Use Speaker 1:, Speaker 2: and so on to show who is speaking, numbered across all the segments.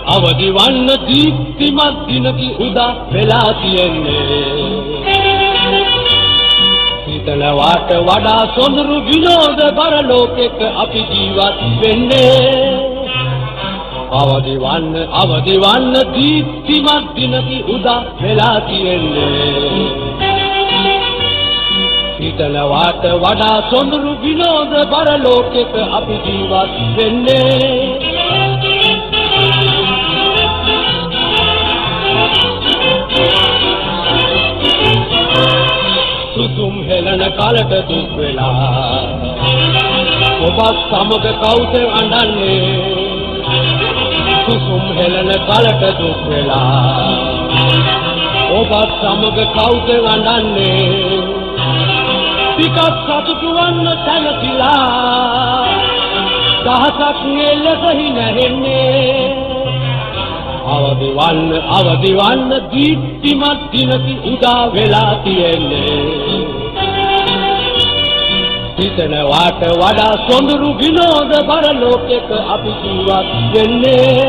Speaker 1: අවදි වන්න දීප්තිමත් දිනකි උදා වෙලා තියෙන්නේ හිතනවාට වඩා සොඳුරු විනෝද බර ලෝකෙක අපි ජීවත් වෙන්නේ අවදි වන්න දීප්තිමත් දිනකි උදා වෙලා තියෙන්නේ හිතනවාට වඩා සොඳුරු විනෝද බර ලෝකෙක අපි ජීවත් වෙන්නේ සුසුම් හෙලන කාලට දුක් වෙලා ඔබත් සමග කවුද අඬන්නේ සුසුම් හෙලන කාලට දුක් වෙලා ඔබත් සමග කවුද අඬන්නේ ටිකක් සතුටු වන්න තැනතිලා දහසක් එලෙසහි නැහෙන්නේ අවදි වන්න දීප්තිමත් දිනකි උදා වෙලා තියෙන්නේ හිතනවාට වඩා සොඳුරු විනෝද බර ලෝකෙක අපි ජීවත් වෙන්නේ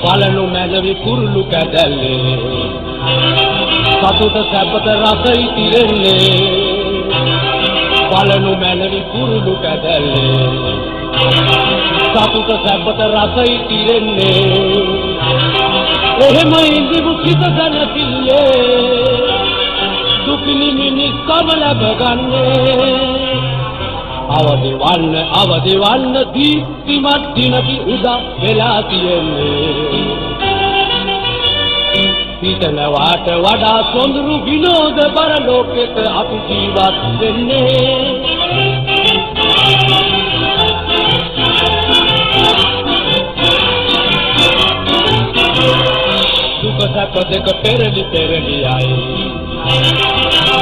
Speaker 1: පලනු මැනවි කුරුළු කැදැල්ලේ සතුට සැපත රස ඉතිරෙන්නේ පලනු මැනවි කුරුළු කැදැල්ලේ සතුට සැපත රස ඉතිරෙන්නේ එහෙම ඉඳිමු සිත දැනතිල්ලේ දුකිනි මිනිස්කම ලැබගන්නේ අවදි වන්න දීප්තිමත් දිනකි උදා වෙලා තියෙන්නේ හිතනවාට වඩා සොඳුරු විනෝද බර ලෝකෙක අපි ජීවත් වෙන්නේ දුක සැප දෙක පෙරලි යයි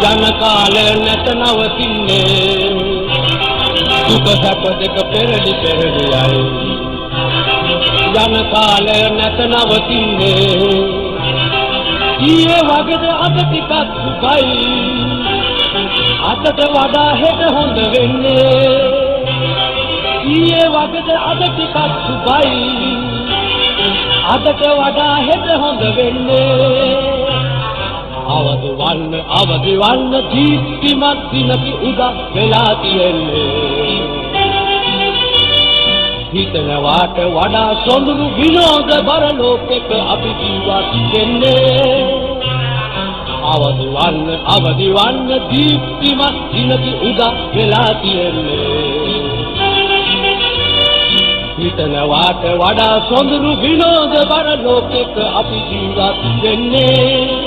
Speaker 1: ජන කාලය නැත නවතින්නේ දුක සැප දෙක පෙරලි යයි ජන කාලය නැත නවතින්නේ ඊයේ වගේද අද ටිකක් සුඛයි අදට වඩා හෙට හොඳ වෙන්නේ ඊයේ වගේද අද ටිකක් සුඛයි අදට වඩා හෙට හොඳ වෙන්නේ අවදි වන්න දීප්තිමත් දිනකි උදා වෙලා තියෙන්නේ හිතනවාට වඩා සොඳුරු විනෝද බර ලෝකෙක අපි ජීවත් වෙන්නේ අවදි වන්න දීප්තිමත් දිනකි උදා වෙලා තියෙන්නේ හිතනවාට වඩා සොඳුරු විනෝද බර ලෝකෙක අපි ජීවත් වෙන්නේ